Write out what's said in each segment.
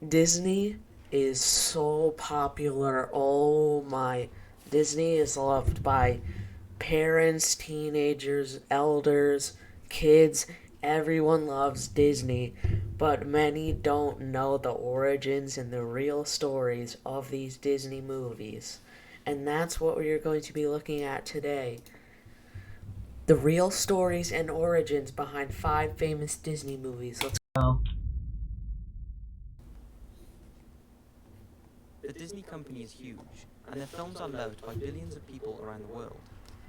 Disney is so popular. Oh my. Disney is loved by parents, teenagers, elders, kids. Everyone loves Disney, but many don't know the origins and the real stories of these Disney movies. And that's what we're going to be looking at today. The real stories and origins behind five famous Disney movies. Let's go. The Disney company is huge, and their films are loved by billions of people around the world.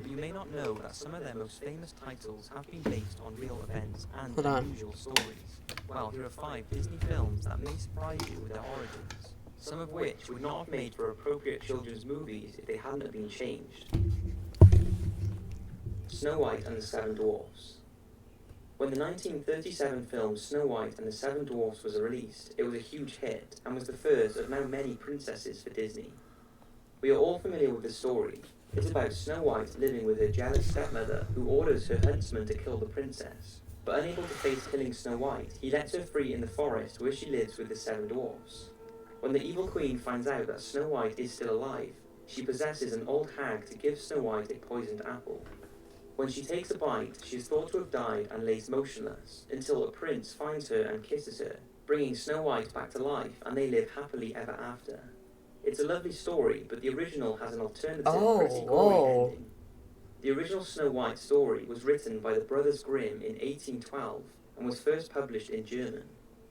But you may not know that some of their most famous titles have been based on real events and Hold on. unusual stories. Well, here are 5 Disney films that may surprise you with their origins, some of which would not have made for appropriate children's movies if they hadn't have been changed. Snow White and the Seven Dwarfs. When the 1937 film Snow White and the Seven Dwarfs was released, it was a huge hit and was the first of now many princesses for Disney. We are all familiar with the story. It's about Snow White living with her jealous stepmother, who orders her huntsman to kill the princess. But unable to face killing Snow White, he lets her free in the forest where she lives with the seven dwarfs. When the evil queen finds out that Snow White is still alive, she possesses an old hag to give Snow White a poisoned apple. When she takes a bite, she is thought to have died and lays motionless, until a prince finds her and kisses her, bringing Snow White back to life, and they live happily ever after. It's a lovely story, but the original has an alternative, pretty gory ending. The original Snow White story was written by the Brothers Grimm in 1812 and was first published in German.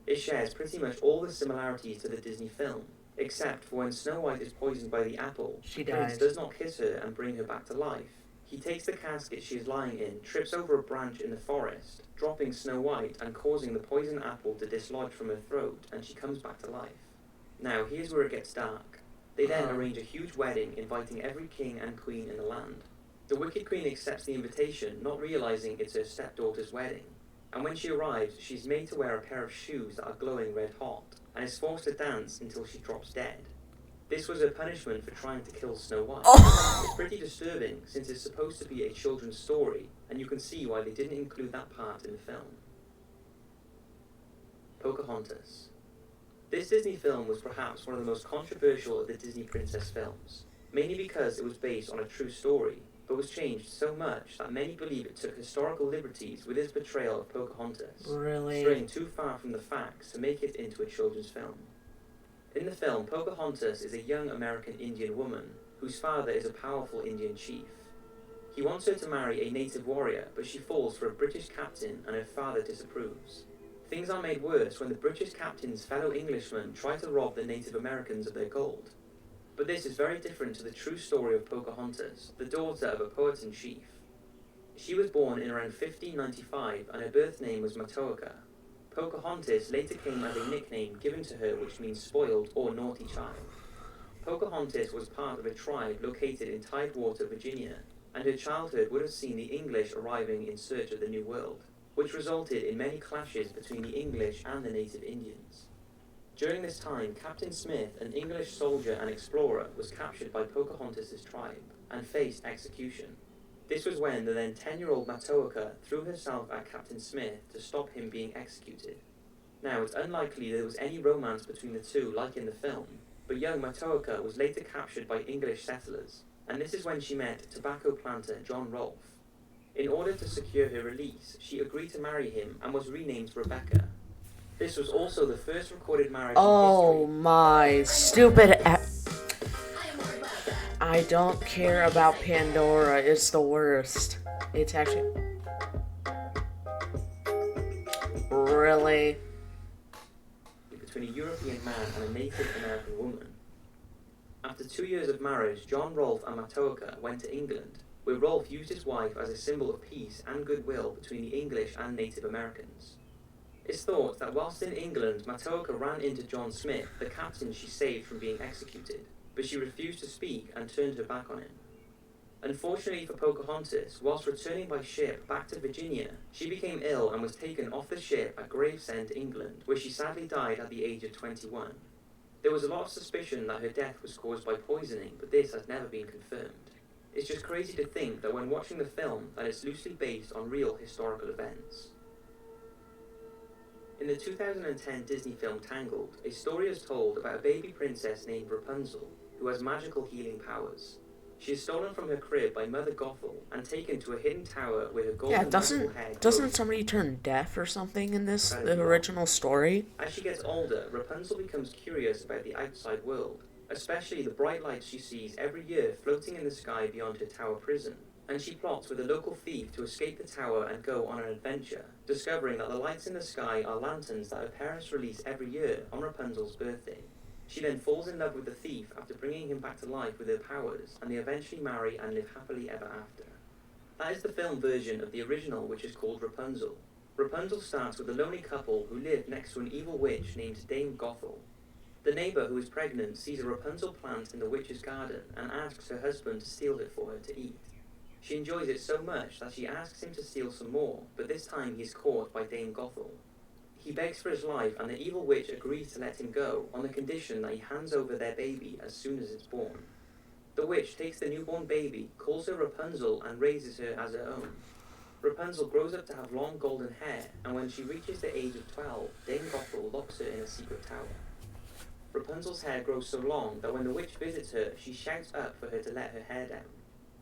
It shares pretty much all the similarities to the Disney film, except for when Snow White is poisoned by the apple, She the prince dies. does not kiss her and bring her back to life. He takes the casket she is lying in, trips over a branch in the forest, dropping Snow White and causing the poison apple to dislodge from her throat, and she comes back to life. Now, here's where it gets dark. They then arrange a huge wedding, inviting every king and queen in the land. The Wicked Queen accepts the invitation, not realizing it's her stepdaughter's wedding. And when she arrives, she's made to wear a pair of shoes that are glowing red hot, and is forced to dance until she drops dead. This was her punishment for trying to kill Snow White. It's pretty disturbing, since it's supposed to be a children's story, and you can see why they didn't include that part in the film. Pocahontas. This Disney film was perhaps one of the most controversial of the Disney princess films, mainly because it was based on a true story, but was changed so much that many believe it took historical liberties with its portrayal of Pocahontas, Really? straying too far from the facts to make it into a children's film. In the film, Pocahontas is a young American Indian woman whose father is a powerful Indian chief. He wants her to marry a native warrior, but she falls for a British captain and her father disapproves. Things are made worse when the British captain's fellow Englishmen try to rob the Native Americans of their gold. But this is very different to the true story of Pocahontas, the daughter of a poet-in-chief. She was born in around 1595 and her birth name was Matoaka. Pocahontas later came as a nickname given to her which means spoiled or naughty child. Pocahontas was part of a tribe located in Tidewater, Virginia, and her childhood would have seen the English arriving in search of the New World, which resulted in many clashes between the English and the native Indians. During this time, Captain Smith, an English soldier and explorer, was captured by Pocahontas' tribe and faced execution. This was when the then 10-year-old Matoaka threw herself at Captain Smith to stop him being executed. Now, it's unlikely there was any romance between the two like in the film, but young Matoaka was later captured by English settlers, and this is when she met tobacco planter John Rolfe. In order to secure her release, she agreed to marry him and was renamed Rebecca. This was also the first recorded marriage Oh in history. my stupid. I don't care about Pandora. It's the worst. It's actually. Really? Between a European man and a Native American woman. After 2 years of marriage, John Rolfe and Matoaka went to England, where Rolfe used his wife as a symbol of peace and goodwill between the English and Native Americans. It's thought that whilst in England, Matoaka ran into John Smith, the captain she saved from being executed, but she refused to speak and turned her back on him. Unfortunately for Pocahontas, whilst returning by ship back to Virginia, she became ill and was taken off the ship at Gravesend, England, where she sadly died at the age of 21. There was a lot of suspicion that her death was caused by poisoning, but this has never been confirmed. It's just crazy to think that when watching the film that it's loosely based on real historical events. In the 2010 Disney film Tangled, a story is told about a baby princess named Rapunzel, who has magical healing powers. She is stolen from her crib by Mother Gothel and taken to a hidden tower where her Yeah, golden magical doesn't hair doesn't grows somebody turn deaf or something in this the incredibly long. original story? As she gets older, Rapunzel becomes curious about the outside world, especially the bright lights she sees every year floating in the sky beyond her tower prison. And she plots with a local thief to escape the tower and go on an adventure, discovering that the lights in the sky are lanterns that her parents release every year on Rapunzel's birthday. She then falls in love with the thief after bringing him back to life with her powers, and they eventually marry and live happily ever after. That is the film version of the original, which is called Rapunzel. Rapunzel starts with a lonely couple who live next to an evil witch named Dame Gothel. The neighbor who is pregnant sees a Rapunzel plant in the witch's garden and asks her husband to steal it for her to eat. She enjoys it so much that she asks him to steal some more, but this time he is caught by Dame Gothel. He begs for his life, and the evil witch agrees to let him go on the condition that he hands over their baby as soon as it's born. The witch takes the newborn baby, calls her Rapunzel, and raises her as her own. Rapunzel grows up to have long golden hair, and when she reaches the age of 12, Dame Gothel locks her in a secret tower. Rapunzel's hair grows so long that when the witch visits her, she shouts up for her to let her hair down.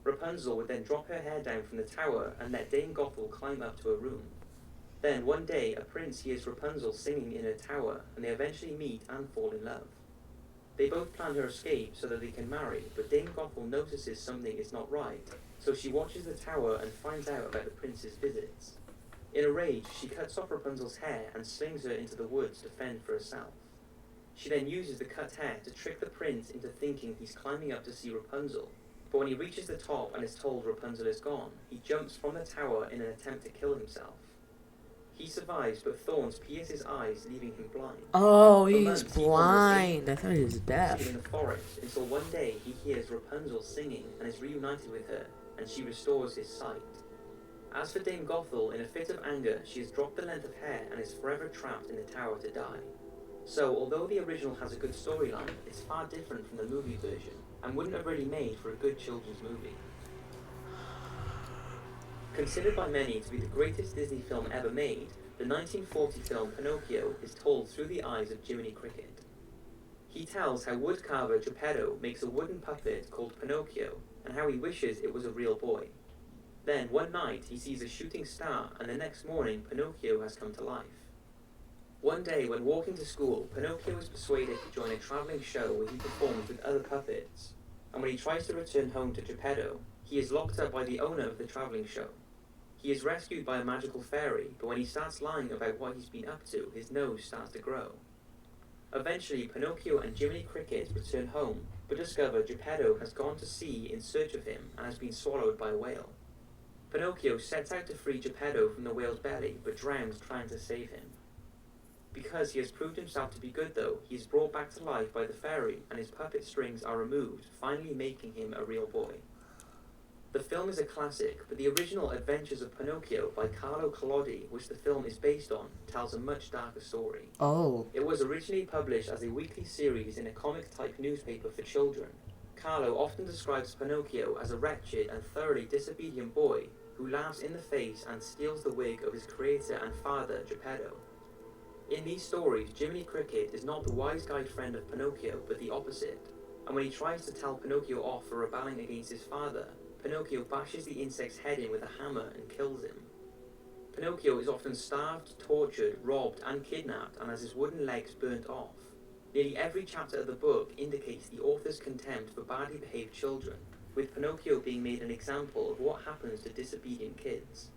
Rapunzel would then drop her hair down from the tower and let Dame Gothel climb up to her room. Then one day, a prince hears Rapunzel singing in her tower, and they eventually meet and fall in love. They both plan her escape so that they can marry, but Dame Gothel notices something is not right, so she watches the tower and finds out about the prince's visits. In a rage, she cuts off Rapunzel's hair and slings her into the woods to fend for herself. She then uses the cut hair to trick the prince into thinking he's climbing up to see Rapunzel, but when he reaches the top and is told Rapunzel is gone, he jumps from the tower in an attempt to kill himself. He survives, but thorns pierce his eyes, leaving him blind. Oh, For he's months, he blind. I thought he was wanders deaf. in the forest until one day he hears Rapunzel singing and is reunited with her, and she restores his sight. As for Dame Gothel, in a fit of anger, she has dropped the length of hair and is forever trapped in the tower to die. So, although the original has a good storyline, it's far different from the movie version, and wouldn't have really made for a good children's movie. Considered by many to be the greatest Disney film ever made, the 1940 film Pinocchio is told through the eyes of Jiminy Cricket. He tells how woodcarver Geppetto makes a wooden puppet called Pinocchio, and how he wishes it was a real boy. Then, one night, he sees a shooting star, and the next morning, Pinocchio has come to life. One day, when walking to school, Pinocchio is persuaded to join a travelling show where he performs with other puppets, and when he tries to return home to Geppetto, he is locked up by the owner of the travelling show. He is rescued by a magical fairy, but when he starts lying about what he's been up to, his nose starts to grow. Eventually, Pinocchio and Jiminy Cricket return home, but discover Geppetto has gone to sea in search of him and has been swallowed by a whale. Pinocchio sets out to free Geppetto from the whale's belly, but drowns trying to save him. Because he has proved himself to be good though, he is brought back to life by the fairy, and his puppet strings are removed, finally making him a real boy. The film is a classic, but the original Adventures of Pinocchio by Carlo Collodi, which the film is based on, tells a much darker story. Oh. It was originally published as a weekly series in a comic-type newspaper for children. Carlo often describes Pinocchio as a wretched and thoroughly disobedient boy who laughs in the face and steals the wig of his creator and father, Geppetto. In these stories, Jiminy Cricket is not the wise guide friend of Pinocchio, but the opposite, and when he tries to tell Pinocchio off for rebelling against his father, Pinocchio bashes the insect's head in with a hammer and kills him. Pinocchio is often starved, tortured, robbed, and kidnapped, and has his wooden legs burnt off. Nearly every chapter of the book indicates the author's contempt for badly behaved children, with Pinocchio being made an example of what happens to disobedient kids.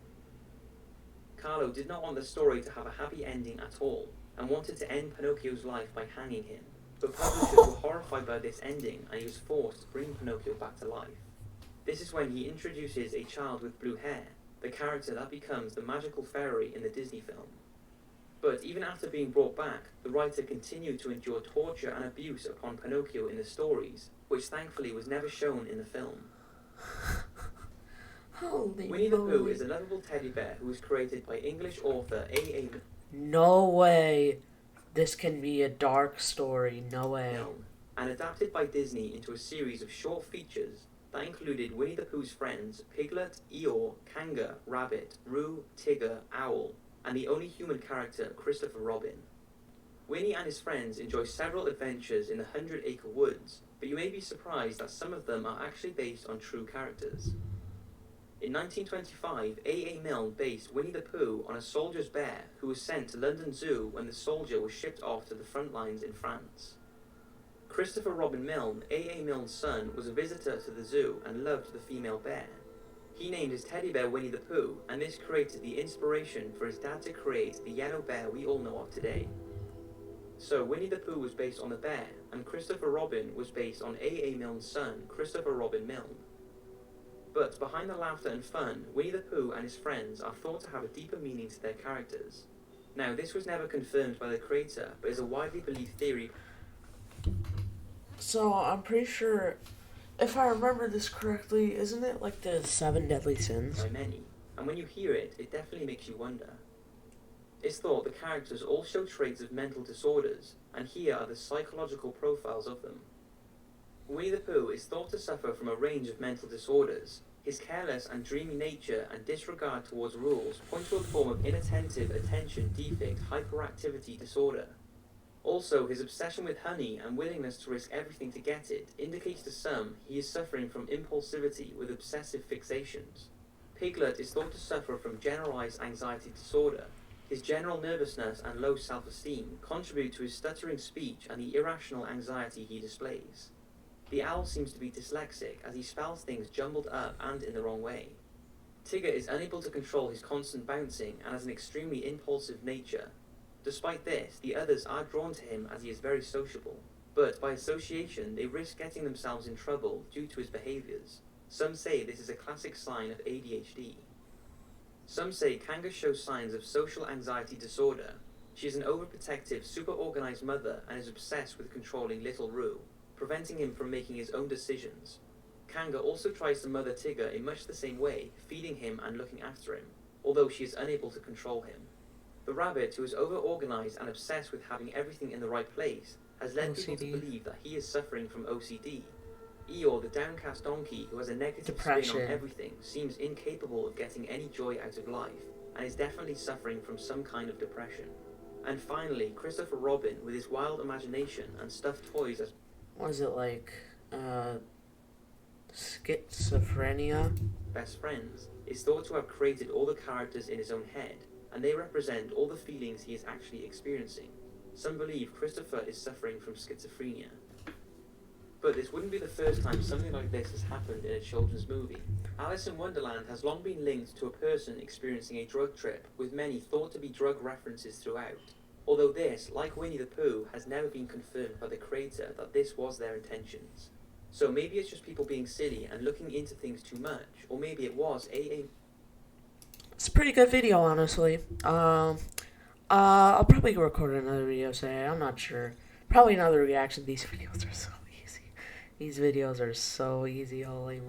Carlo did not want the story to have a happy ending at all, and wanted to end Pinocchio's life by hanging him, but publishers were horrified by this ending, and he was forced to bring Pinocchio back to life. This is when he introduces a child with blue hair, the character that becomes the magical fairy in the Disney film. But even after being brought back, the writer continued to endure torture and abuse upon Pinocchio in the stories, which thankfully was never shown in the film. Holy Winnie the Pooh moly. is a lovable teddy bear who was created by English author A.A. No way. This can be a dark story. No way. Milne, and adapted by Disney into a series of short features that included Winnie the Pooh's friends Piglet, Eeyore, Kanga, Rabbit, Roo, Tigger, Owl, and the only human character, Christopher Robin. Winnie and his friends enjoy several adventures in the Hundred Acre Woods, but you may be surprised that some of them are actually based on true characters. In 1925, A. Milne based Winnie the Pooh on a soldier's bear who was sent to London Zoo when the soldier was shipped off to the front lines in France. Christopher Robin Milne, A. Milne's son, was a visitor to the zoo and loved the female bear. He named his teddy bear Winnie the Pooh, and this created the inspiration for his dad to create the yellow bear we all know of today. So Winnie the Pooh was based on the bear, and Christopher Robin was based on A. Milne's son, Christopher Robin Milne. But behind the laughter and fun, Winnie the Pooh and his friends are thought to have a deeper meaning to their characters. Now, this was never confirmed by the creator, but is a widely believed theory. So I'm pretty sure, if I remember this correctly, isn't it like the 7 deadly sins? By many, and when you hear it, it definitely makes you wonder. It's thought the characters all show traits of mental disorders, and here are the psychological profiles of them. Winnie the Pooh is thought to suffer from a range of mental disorders. His careless and dreamy nature and disregard towards rules point to a form of inattentive attention defect hyperactivity disorder. Also, his obsession with honey and willingness to risk everything to get it indicates to some he is suffering from impulsivity with obsessive fixations. Piglet is thought to suffer from generalized anxiety disorder. His general nervousness and low self-esteem contribute to his stuttering speech and the irrational anxiety he displays. The owl seems to be dyslexic as he spells things jumbled up and in the wrong way. Tigger is unable to control his constant bouncing and has an extremely impulsive nature. Despite this, the others are drawn to him as he is very sociable, but by association they risk getting themselves in trouble due to his behaviors. Some say this is a classic sign of ADHD. Some say Kanga shows signs of social anxiety disorder. She is an overprotective, super-organized mother and is obsessed with controlling little Roo, preventing him from making his own decisions. Kanga also tries to mother Tigger in much the same way, feeding him and looking after him, although she is unable to control him. The rabbit, who is over-organized and obsessed with having everything in the right place, has led people to believe that he is suffering from OCD. Eeyore, the downcast donkey who has a negative spin on everything, seems incapable of getting any joy out of life, and is definitely suffering from some kind of depression. And finally, Christopher Robin, with his wild imagination and stuffed toys as Was it like, schizophrenia? best friends, is thought to have created all the characters in his own head, and they represent all the feelings he is actually experiencing. Some believe Christopher is suffering from schizophrenia. But this wouldn't be the first time something like this has happened in a children's movie. Alice in Wonderland has long been linked to a person experiencing a drug trip, with many thought to be drug references throughout. Although this, like Winnie the Pooh, has never been confirmed by the creator that this was their intentions. So maybe it's just people being silly and looking into things too much, or maybe it was It's a pretty good video, honestly. I'll probably record another video today. I'm not sure. Probably another reaction. These videos are so easy. These videos are so easy. Holy